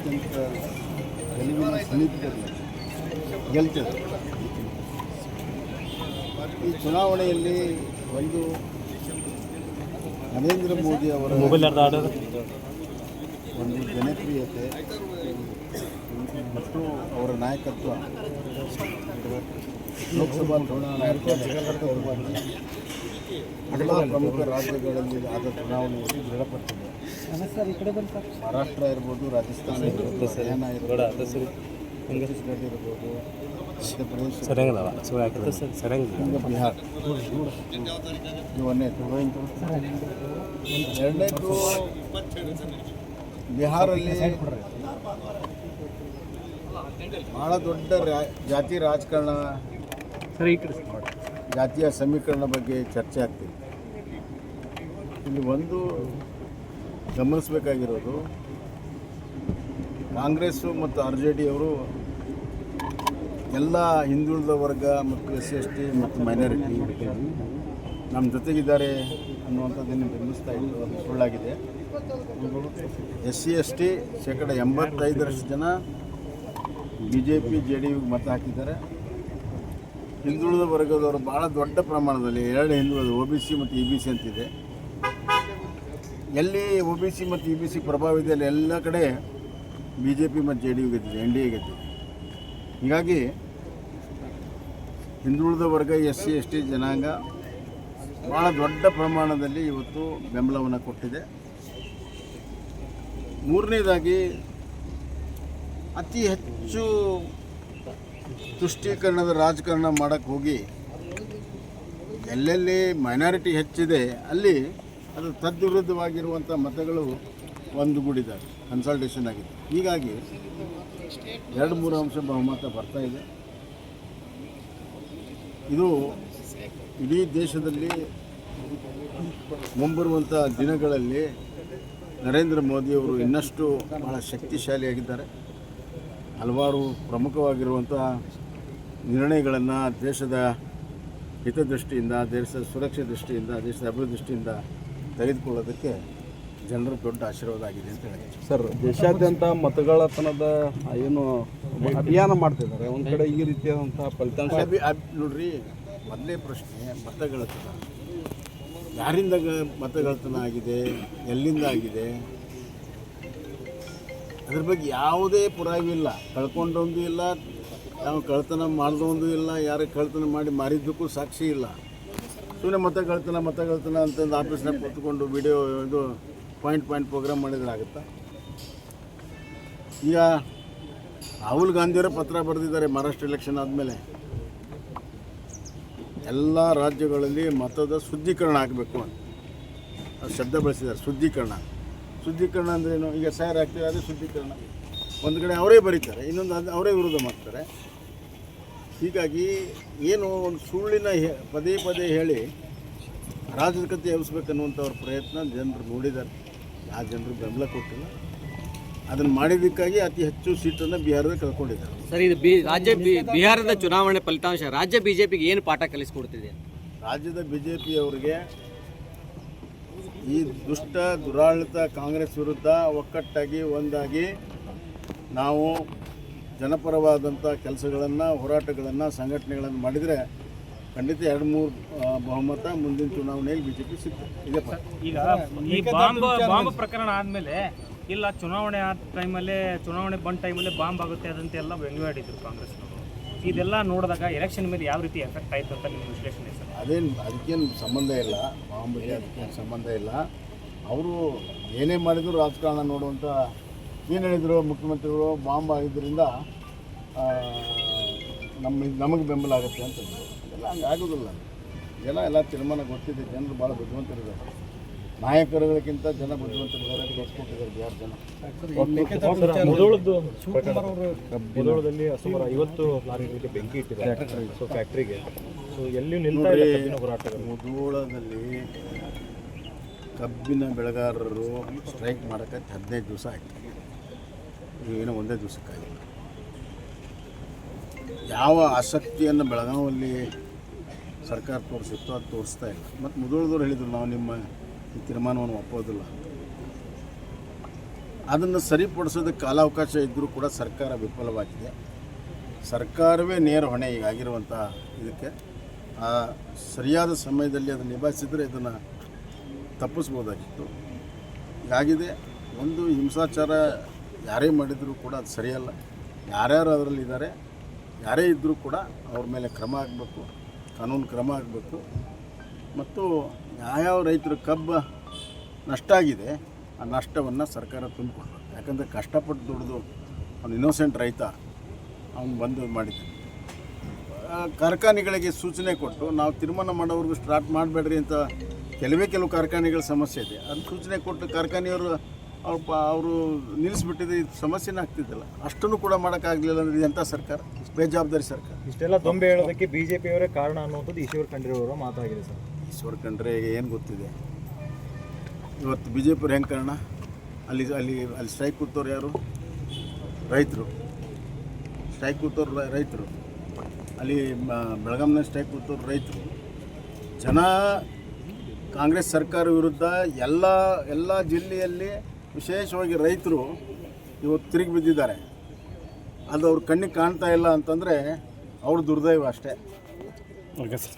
ಅತ್ಯಂತ ಗೆಲುವಿನ ಸಮೀಪದಲ್ಲಿ ಗೆಲ್ತದೆ. ಈ ಚುನಾವಣೆಯಲ್ಲಿ ಒಂದು ನರೇಂದ್ರ ಮೋದಿ ಅವರ ಒಂದು ಜನಪ್ರಿಯತೆ ಮತ್ತು ಅವರ ನಾಯಕತ್ವ ಲೋಕಸಭಾ ಚುನಾವಣೆ ಎಲ್ಲ ಪ್ರಮುಖ ರಾಜ್ಯಗಳಲ್ಲಿ ಆದ ಚುನಾವಣೆಯಲ್ಲಿ ದೃಢಪಟ್ಟಿದೆ. ಮಹಾರಾಷ್ಟ್ರ ಇರ್ಬೋದು, ರಾಜಸ್ಥಾನ ಇರ್ಬೋದು, ಹರಿಯಾಣ ಇರ್ಬೋದು, ಛತ್ತೀಸ್ಗಢ ಇರ್ಬೋದು, ಮಧ್ಯಪ್ರದೇಶ, ಬಿಹಾರ್ ಇವನ್ನೇ. ಎರಡನೇದು ಬಿಹಾರಲ್ಲಿ ಭಾಳ ದೊಡ್ಡ ಜಾತಿ ರಾಜಕಾರಣ, ಜಾತಿಯ ಸಮೀಕರಣ ಬಗ್ಗೆ ಚರ್ಚೆ ಆಗ್ತಿದೆ. ಇಲ್ಲಿ ಒಂದು ಗಮನಿಸಬೇಕಾಗಿರೋದು, ಕಾಂಗ್ರೆಸ್ಸು ಮತ್ತು RJD ಅವರು ಎಲ್ಲ ಹಿಂದುಳಿದ ವರ್ಗ ಮತ್ತು SC/ST ಮತ್ತು ಮೈನಾರಿಟಿ ನಮ್ಮ ಜೊತೆಗಿದ್ದಾರೆ ಅನ್ನುವಂಥದ್ದನ್ನು ಬೆಂಬಲಿಸ್ತಾ ಇತ್ತು. ಅದು ಸುಳ್ಳಾಗಿದೆ. SC/ST 85% ಜನ BJP JDU ಮತ ಹಾಕಿದ್ದಾರೆ. ಹಿಂದುಳಿದ ವರ್ಗದವರು ಭಾಳ ದೊಡ್ಡ ಪ್ರಮಾಣದಲ್ಲಿ, ಎರಡು ಹಿಂದುಳಿದ OBC ಮತ್ತು EBC ಅಂತಿದೆ. ಎಲ್ಲಿ OBC ಮತ್ತು EBC ಪ್ರಭಾವ ಇದೆ ಅಲ್ಲಿ ಎಲ್ಲ ಕಡೆ BJP ಮತ್ತು JDU ಗೆದ್ದಿದೆ, NDA ಗೆದ್ದಿದೆ. ಹೀಗಾಗಿ ಹಿಂದುಳಿದ ವರ್ಗ SC/ST ಜನಾಂಗ ಭಾಳ ದೊಡ್ಡ ಪ್ರಮಾಣದಲ್ಲಿ ಇವತ್ತು ಬೆಂಬಲವನ್ನು ಕೊಟ್ಟಿದೆ. ಮೂರನೇದಾಗಿ ಅತಿ ಹೆಚ್ಚು ತುಷ್ಟೀಕರಣದ ರಾಜಕಾರಣ ಮಾಡೋಕ್ಕೆ ಹೋಗಿ ಎಲ್ಲೆಲ್ಲಿ ಮೈನಾರಿಟಿ ಹೆಚ್ಚಿದೆ ಅಲ್ಲಿ ಅದು ತದ್ವಿರುದ್ಧವಾಗಿರುವಂಥ ಮತಗಳು ಒಂದುಗೂಡಿದ್ದಾರೆ, ಕನ್ಸಲ್ಟೇಷನ್ ಆಗಿದೆ. ಹೀಗಾಗಿ 2-3 ಅಂಶ ಬಹುಮತ ಬರ್ತಾ ಇದೆ. ಇದು ಇಡೀ ದೇಶದಲ್ಲಿ ಮುಂಬರುವಂಥ ದಿನಗಳಲ್ಲಿ ನರೇಂದ್ರ ಮೋದಿಯವರು ಇನ್ನಷ್ಟು ಭಾಳ ಶಕ್ತಿಶಾಲಿಯಾಗಿದ್ದಾರೆ. ಹಲವಾರು ಪ್ರಮುಖವಾಗಿರುವಂಥ ನಿರ್ಣಯಗಳನ್ನು ದೇಶದ ಹಿತದೃಷ್ಟಿಯಿಂದ, ದೇಶದ ಸುರಕ್ಷೆ ದೃಷ್ಟಿಯಿಂದ, ದೇಶದ ಅಭಿವೃದ್ಧಿ ದೃಷ್ಟಿಯಿಂದ ತೆಗೆದುಕೊಳ್ಳೋದಕ್ಕೆ ಜನರು ದೊಡ್ಡ ಆಶೀರ್ವಾದ ಆಗಿದೆ ಅಂತ ಹೇಳಿ. ಸರ್, ದೇಶಾದ್ಯಂತ ಮತಗಳತನದ ಏನು ಅಭಿಯಾನ ಮಾಡ್ತಿದ್ದಾರೆ, ಒಂದು ಕಡೆ ಈ ರೀತಿಯಾದಂಥ ಫಲಿತಾಂಶ ನೋಡ್ರಿ, ಮೊದಲೇ ಪ್ರಶ್ನೆ ಮತಗಳತನ ಯಾರಿಂದ ಮತಗಳತನ ಆಗಿದೆ, ಎಲ್ಲಿಂದ ಆಗಿದೆ, ಅದ್ರ ಬಗ್ಗೆ ಯಾವುದೇ ಪುರಾವೆ ಇಲ್ಲ. ಕಳ್ಕೊಂಡೊಂದು ಇಲ್ಲ, ಯಾವ ಕಳ್ತನ ಮಾಡಿದೊಂದು ಇಲ್ಲ, ಯಾರು ಕಳ್ತನ ಮಾಡಿ ಮಾರಿದ್ದಕ್ಕೂ ಸಾಕ್ಷಿ ಇಲ್ಲ. ಸುಮ್ಮನೆ ಮತಗಳತನ ಅಂತಂದು ಆಫೀಸ್ನಾಗ ಕೂತ್ಕೊಂಡು ವಿಡಿಯೋ ಇದು ಪಾಯಿಂಟ್ ಪ್ರೋಗ್ರಾಮ್ ಮಾಡಿದ್ರೆ ಆಗುತ್ತಾ? ಈಗ ರಾಹುಲ್ ಗಾಂಧಿಯವರ ಪತ್ರ ಬರೆದಿದ್ದಾರೆ ಮಹಾರಾಷ್ಟ್ರ ಎಲೆಕ್ಷನ್ ಆದಮೇಲೆ, ಎಲ್ಲ ರಾಜ್ಯಗಳಲ್ಲಿ ಮತದ ಶುದ್ಧೀಕರಣ ಆಗಬೇಕು ಅಂತ ಅದು ಶಬ್ದ ಬಳಸಿದ್ದಾರೆ. ಶುದ್ಧೀಕರಣ ಅಂದ್ರೇನು? ಈಗ SIR ಆಗ್ತಿದೆ, ಅದೇ ಶುದ್ಧೀಕರಣ. ಒಂದು ಕಡೆ ಅವರೇ ಬರೀತಾರೆ, ಇನ್ನೊಂದು ಅವರೇ ವಿರೋಧ ಮಾಡ್ತಾರೆ. ಹೀಗಾಗಿ ಏನು ಒಂದು ಸುಳ್ಳಿನ ಪದೇ ಹೇಳಿ ಅರಾಜಕತೆ ಎಬ್ಬಿಸ್ಬೇಕನ್ನುವಂಥವ್ರ ಪ್ರಯತ್ನ ಜನರು ನೋಡಿದ್ದಾರೆ. ಯಾವ ಜನರು ಬೆಂಬಲ ಕೊಟ್ಟಿಲ್ಲ. ಅದನ್ನು ಮಾಡಿದ್ದಕ್ಕಾಗಿ ಅತಿ ಹೆಚ್ಚು ಸೀಟನ್ನು ಬಿಹಾರದಲ್ಲಿ ಕಳ್ಕೊಂಡಿದ್ದಾರೆ. ಸರ್, ಇದು ಬಿಹಾರದ ಚುನಾವಣೆ ಫಲಿತಾಂಶ ರಾಜ್ಯ BJPಗೆ ಏನು ಪಾಠ ಕಲಿಸ್ಕೊಡ್ತಿದೆ? ರಾಜ್ಯದ BJP ಅವರಿಗೆ ಈ ದುಷ್ಟ ದುರಾಡಳಿತ ಕಾಂಗ್ರೆಸ್ ವಿರುದ್ಧ ಒಕ್ಕಟ್ಟಾಗಿ ಒಂದಾಗಿ ನಾವು ಜನಪರವಾದಂಥ ಕೆಲಸಗಳನ್ನು, ಹೋರಾಟಗಳನ್ನು, ಸಂಘಟನೆಗಳನ್ನು ಮಾಡಿದರೆ ಖಂಡಿತ 2-3 ಬಹುಮತ ಮುಂದಿನ ಚುನಾವಣೆಯಲ್ಲಿ BJP ಸಿಗ್ತದೆ. ಇದೆ. ಈಗ ಈ ಬಾಂಬ್ ಪ್ರಕರಣ ಆದಮೇಲೆ ಇಲ್ಲ ಚುನಾವಣೆ ಆದ ಟೈಮಲ್ಲೇ, ಚುನಾವಣೆ ಬಂದ ಟೈಮಲ್ಲೇ ಬಾಂಬ್ ಆಗುತ್ತೆ ಅದಂತೆಲ್ಲ ವ್ಯಂಗ್ಯವಾಡಿದ್ರು ಕಾಂಗ್ರೆಸ್ನವರು. ಇದೆಲ್ಲ ನೋಡಿದಾಗ ಎಲೆಕ್ಷನ್ ಮೇಲೆ ಯಾವ ರೀತಿ ಎಫೆಕ್ಟ್ ಆಯಿತು ಅಂತ ನಿಮ್ಮ ವಿಶ್ಲೇಷಣೆ ಸರ್? ಅದಕ್ಕೇನು ಸಂಬಂಧ ಇಲ್ಲ, ಬಾಂಬ್ಗೆ ಅದಕ್ಕೇನು ಸಂಬಂಧ ಇಲ್ಲ. ಅವರು ಏನೇ ಮಾಡಿದ್ರು ರಾಜಕಾರಣ ನೋಡುವಂಥ ಏನು ಹೇಳಿದರು ಮುಖ್ಯಮಂತ್ರಿಗಳು, ಬಾಂಬ್ ಆಗಿದ್ದರಿಂದ ನಮಗೆ ಬೆಂಬಲ ಆಗುತ್ತೆ ಅಂತ. ಅದೆಲ್ಲ ಹಂಗೆ ಆಗೋದಿಲ್ಲ. ಜನ ಎಲ್ಲ ತೀರ್ಮಾನ ಗೊತ್ತಿದೆ. ಜನರು ಭಾಳ ಬುದ್ಧಿವಂತರಿದ್ದಾರೆ. ನಾಯಕರುಗಳಿಗಿಂತ ಜನ ಬುದ್ಧಿವಂತರಿದ್ದಾರೆ. ಗೊತ್ತಿದ್ದಾರೆ ಬಿಹಾರ ಜನ. ಮುಧೋಳದಲ್ಲಿ ಸುಮಾರು 50 ಲಾರಿಗಳಿಗೆ ಬೆಂಕಿ ಇಟ್ಟಿದ್ದಾರೆ ಫ್ಯಾಕ್ಟ್ರಿಗೆ. ಎಲ್ಲಿ ಮುಧೋಳದಲ್ಲಿ ಕಬ್ಬಿನ ಬೆಳೆಗಾರರು ಸ್ಟ್ರೈಕ್ ಮಾಡೋಕ್ಕೆ 15 ದಿವಸ ಆಯಿತು. ಏನೋ ಒಂದೇ ದಿವಸಕ್ಕಾಗಿಲ್ಲ. ಯಾವ ಆಸಕ್ತಿಯನ್ನು ಬೆಳಗಾವಿಯಲ್ಲಿ ಸರ್ಕಾರ ತೋರಿಸಿತ್ತು ಅದು ತೋರಿಸ್ತಾ ಇಲ್ಲ. ಮತ್ತು ಮುಧೋಳದವ್ರು ಹೇಳಿದರು, ನಾವು ನಿಮ್ಮ ಈ ತೀರ್ಮಾನವನ್ನು ಒಪ್ಪೋದಿಲ್ಲ. ಅದನ್ನು ಸರಿಪಡಿಸೋದಕ್ಕೆ ಕಾಲಾವಕಾಶ ಇದ್ದರೂ ಕೂಡ ಸರ್ಕಾರ ವಿಫಲವಾಗಿದೆ. ಸರ್ಕಾರವೇ ನೇರ ಹೊಣೆ ಈಗಾಗಿರುವಂಥ ಇದಕ್ಕೆ ಆ ಸರಿಯಾದ ಸಮಯದಲ್ಲಿ ಅದನ್ನು ನಿಭಾಯಿಸಿದರೆ ಇದನ್ನು ತಪ್ಪಿಸ್ಬೋದಾಗಿತ್ತು. ಹೀಗಾಗಿದೆ. ಒಂದು ಹಿಂಸಾಚಾರ ಯಾರೇ ಮಾಡಿದರೂ ಕೂಡ ಅದು ಸರಿಯಲ್ಲ. ಯಾರ್ಯಾರು ಅದರಲ್ಲಿದ್ದಾರೆ, ಯಾರೇ ಇದ್ದರೂ ಕೂಡ ಅವ್ರ ಮೇಲೆ ಕ್ರಮ ಆಗಬೇಕು, ಕಾನೂನು ಕ್ರಮ ಆಗಬೇಕು. ಮತ್ತು ಯಾವ್ಯಾವ ರೈತರು ಕಬ್ಬು ನಷ್ಟ ಆಗಿದೆ ಆ ನಷ್ಟವನ್ನು ಸರ್ಕಾರ ತುಂಬಿಕೊಡ್ಬೇಕು. ಯಾಕಂದರೆ ಕಷ್ಟಪಟ್ಟು ದುಡಿದು ಅವ್ನು ಇನ್ನೋಸೆಂಟ್ ರೈತ ಅವನು ಬಂದು ಮಾಡಿದ್ದಾನೆ. ಕಾರ್ಖಾನೆಗಳಿಗೆ ಸೂಚನೆ ಕೊಟ್ಟು ನಾವು ತೀರ್ಮಾನ ಮಾಡೋವರೆಗೂ ಸ್ಟಾರ್ಟ್ ಮಾಡಬೇಡ್ರಿ ಅಂತ ಕೆಲವು ಕಾರ್ಖಾನೆಗಳ ಸಮಸ್ಯೆ ಇದೆ. ಅದು ಸೂಚನೆ ಕೊಟ್ಟು ಕಾರ್ಖಾನೆಯವರು ಅವರು ನಿಲ್ಲಿಸ್ಬಿಟ್ಟಿದ್ರೆ ಇದು ಸಮಸ್ಯೆನೇ ಆಗ್ತಿದ್ದಿಲ್ಲ. ಅಷ್ಟನ್ನು ಕೂಡ ಮಾಡೋಕ್ಕಾಗಲಿಲ್ಲ ಅಂದರೆ ಎಂಥ ಸರ್ಕಾರ, ಬೇಜವಾಬ್ದಾರಿ ಸರ್ಕಾರ. ಇಷ್ಟೆಲ್ಲ ದೊಂಬೆ ಹೇಳೋದಕ್ಕೆ ಬಿಜೆಪಿಯವರೇ ಕಾರಣ ಅನ್ನುವಂಥದ್ದು ಈಶ್ವರ್ ಖಂಡ್ರೆ ಅವರ ಮಾತಾಗಿದೆ ಸರ್. ಈಶ್ವರ್ ಖಂಡ್ರೆ ಏನು ಗೊತ್ತಿದೆ ಇವತ್ತು ಬಿ ಜೆ ಪಿಯವ್ರು ಹೆಂಗೆ ಕಾರಣ? ಅಲ್ಲಿ ಸ್ಟ್ರೈಕ್ ಕೂತವ್ರು ಯಾರು? ರೈತರು. ಸ್ಟ್ರೈಕ್ ಕೂತವ್ರು ರೈತರು. ಅಲ್ಲಿ ಬೆಳಗಾಂನ ಸ್ಟ್ರೈಕ್ ಕೂತವ್ರು ರೈತರು. ಜನ ಕಾಂಗ್ರೆಸ್ ಸರ್ಕಾರ ವಿರುದ್ಧ ಎಲ್ಲ ಜಿಲ್ಲೆಯಲ್ಲಿ ವಿಶೇಷವಾಗಿ ರೈತರು ಇವತ್ತು ತಿರುಗಿ ಬಿದ್ದಿದ್ದಾರೆ. ಅದು ಅವ್ರ ಕಣ್ಣಿಗೆ ಕಾಣ್ತಾ ಇಲ್ಲ ಅಂತಂದರೆ ಅವ್ರ ದುರ್ದೈವ ಅಷ್ಟೇ. Okay sir.